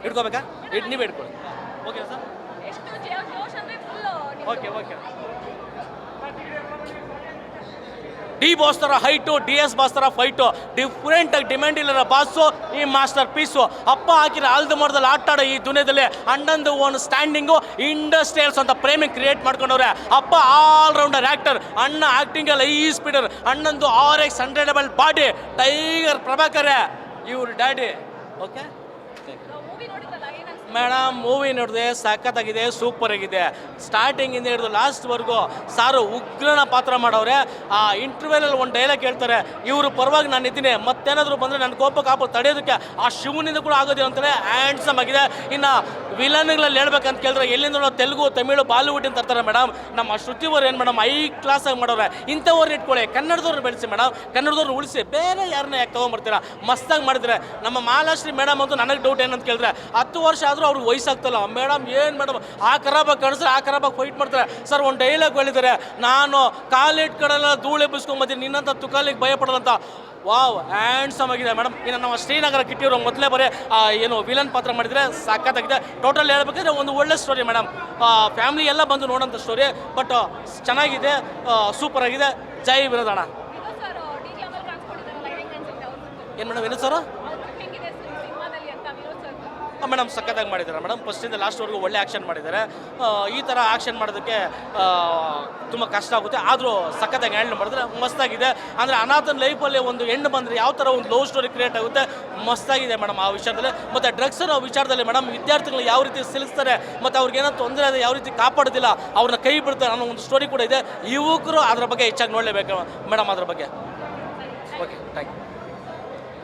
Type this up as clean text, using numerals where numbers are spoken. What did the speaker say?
ಇಟ್ಕೋಬೇಕಾ ನೀವು ಇಟ್ಕೊಳ್ಳಿ okay sir okay okay D boss ಥರ ಹೈಟು DS ಬಾಸ್ ಥರ ಫೈಟು ಡಿಫ್ರೆಂಟಾಗಿ ಡಿಮ್ಯಾಂಡ್ ಇಲ್ಲರ ಬಾಸು ಈ ಮಾಸ್ಟರ್ ಪೀಸು ಅಪ್ಪ ಹಾಕಿರೋ ಆಲ್ದು ಮರದಲ್ಲಿ ಆಟಾಡೋ ಈ ದುನಿಯಾದಲ್ಲಿ ಅಣ್ಣಂದು ಒಂದು ಸ್ಟ್ಯಾಂಡಿಂಗು ಇಂಡಸ್ಟ್ರಿಯಲ್ಸ್ ಅಂತ ಪ್ರೇಮಿ ಕ್ರಿಯೇಟ್ ಮಾಡ್ಕೊಂಡವ್ರೆ ಅಪ್ಪ ಆಲ್ ರೌಂಡರ್ ಆ್ಯಕ್ಟರ್ ಅಣ್ಣ ಆ್ಯಕ್ಟಿಂಗಲ್ಲಿ ಈ ಸ್ಪೀಡರ್ ಅಣ್ಣಂದು RX 100 ಬಾಡಿ ಟೈಗರ್ ಪ್ರಭಾಕರ್ ಇವ್ರ ಡ್ಯಾಡಿ ಓಕೆ ಮೇಡಮ್ ಮೂವಿ ನೋಡಿದೆ ಸಖತ್ತಾಗಿದೆ ಸೂಪರ್ ಆಗಿದೆ ಸ್ಟಾರ್ಟಿಂಗಿಂದ ಹಿಡಿದು ಲಾಸ್ಟ್ವರೆಗೂ ಸಾರು ಉಗ್ರನ ಪಾತ್ರ ಮಾಡವ್ರೆ ಆ ಇಂಟರ್ವ್ಯೂಲಲ್ಲಿ ಒಂದು ಡೈಲಾಗ್ ಹೇಳ್ತಾರೆ ಇವರು ಪರವಾಗಿ ನಾನು ಇದ್ದೀನಿ ಮತ್ತೇನಾದರೂ ಬಂದರೆ ನನ್ನ ಕೋಪ ಕಾಪ ತಡೆಯೋದಕ್ಕೆ ಆ ಶಿವನಿಂದ ಕೂಡ ಆಗೋದಿಲ್ಲ ಅಂತಲೇ ಹ್ಯಾಂಡ್ಸಮ್ ಆಗಿದೆ ಇನ್ನು ವಿಲನ್ಗಳಲ್ಲಿ ಹೇಳ್ಬೇಕಂತ ಕೇಳಿದ್ರೆ ಎಲ್ಲಿಂದ ನಾವು ತೆಲುಗು ತಮಿಳು ಬಾಲಿವುಡ್ ತರ್ತಾರೆ ಮೇಡಮ್ ನಮ್ಮ ಶ್ರುತಿಯವರು ಏನು ಮೇಡಮ್ ಕ್ಲಾಸಾಗಿ ಮಾಡೋರೆ ಇಂಥವ್ರನ್ನ ಇಟ್ಕೊಳ್ಳಿ ಕನ್ನಡದವ್ರನ್ನ ಬೆಳೆಸಿ ಮೇಡಮ್ ಕನ್ನಡದವ್ರನ್ನ ಉಳಿಸಿ ಬೇರೆ ಯಾರನ್ನ ಯಾಕೆ ತೊಗೊಂಬರ್ತೀರಾ ಮಸ್ತಾಗಿ ಮಾಡಿದ್ರೆ ನಮ್ಮ ಮಾಲಾಶ್ರೀ ಮೇಡಮ್ ಅಂತೂ ನನಗೆ ಡೌಟ್ ಏನಂತ ಕೇಳಿದ್ರೆ 10 ವರ್ಷ ಆದರೂ ಅವ್ರಿಗೆ ವಯಸ್ಸಾಗ್ತಲ್ಲ ಮೇಡಮ್ ಏನು ಮೇಡಮ್ ಆ ಖರಾಬಾಗಿ ಕಾಣಿಸ್ರೆ ಆ ಖರಾಬಾಗಿ ಫೈಟ್ ಮಾಡ್ತಾರೆ ಸರ್ ಒಂದು ಡೈಲಾಗ್ ಹೇಳಿದ್ದಾರೆ ನಾನು ಕಾಲಿಟ್ಕಡೆಲ್ಲ ಧೂಳೆ ಬಿಸ್ಕೊಂಬತ್ತೀನಿ ನಿನ್ನಂತ ತುಕಾಲಿಗೆ ಭಯ ಪಡೋದಂತ ವಾವ್ ಹ್ಯಾಂಡ್ಸಮ್ ಆಗಿದೆ ಮೇಡಮ್ ಇನ್ನು ನಮ್ಮ ಶ್ರೀನಗರ ಕಿಟ್ಟಿಯವರು ಮೊದಲೇ ಬರೀ ಏನು ವಿಲನ್ ಪಾತ್ರ ಮಾಡಿದರೆ ಸಖತ್ತಾಗಿದೆ ಟೋಟಲ್ ಹೇಳ್ಬೇಕಂದ್ರೆ ಒಂದು ಒಳ್ಳೆ ಸ್ಟೋರಿ ಮೇಡಮ್ ಫ್ಯಾಮಿಲಿ ಎಲ್ಲ ಬಂದು ನೋಡೋಂಥ ಸ್ಟೋರಿ ಬಟ್ ಚೆನ್ನಾಗಿದೆ ಸೂಪರ್ ಆಗಿದೆ ಜೈ ವಿನೋದಣ್ಣ ಏನು ಮೇಡಮ್ ಏನು ಸರ್ ಮೇಡಮ್ ಸಖತ್ತಾಗಿ ಮಾಡಿದ್ದಾರೆ ಮೇಡಮ್ ಫಸ್ಟಿಂದ ಲಾಸ್ಟ್ವರೆಗೂ ಒಳ್ಳೆ ಆ್ಯಕ್ಷನ್ ಮಾಡಿದ್ದಾರೆ ಈ ಥರ ಆ್ಯಕ್ಷನ್ ಮಾಡೋದಕ್ಕೆ ತುಂಬ ಕಷ್ಟ ಆಗುತ್ತೆ ಆದರೂ ಸಖತ್ತಾಗಿ ಹ್ಯಾಂಡಲ್ ಮಾಡಿದ್ರೆ ಮಸ್ತಾಗಿದೆ ಅಂದರೆ ಅನಾಥನ ಲೈಫಲ್ಲಿ ಒಂದು ಹೆಣ್ಣು ಬಂದರೆ ಯಾವ ಥರ ಒಂದು ಲವ್ ಸ್ಟೋರಿ ಕ್ರಿಯೇಟ್ ಆಗುತ್ತೆ ಮಸ್ತಾಗಿದೆ ಮೇಡಮ್ ಆ ವಿಚಾರದಲ್ಲಿ ಮತ್ತು ಡ್ರಗ್ಸ್ ವಿಚಾರದಲ್ಲಿ ಮೇಡಮ್ ವಿದ್ಯಾರ್ಥಿಗಳು ಯಾವ ರೀತಿ ಸಿಲಿಸ್ತಾರೆ ಮತ್ತು ಅವ್ರಿಗೇನೋ ತೊಂದರೆ ಇದೆ ಯಾವ ರೀತಿ ಕಾಪಾಡೋದಿಲ್ಲ ಅವ್ರನ್ನ ಕೈ ಬಿಡ್ತಾರೆ ಅನ್ನೋ ಒಂದು ಸ್ಟೋರಿ ಕೂಡ ಇದೆ ಯುವಕರು ಅದ್ರ ಬಗ್ಗೆ ಹೆಚ್ಚಾಗಿ ನೋಡಲೇಬೇಕು ಮೇಡಮ್ ಅದ್ರ ಬಗ್ಗೆ ಓಕೆ ಥ್ಯಾಂಕ್ ಯು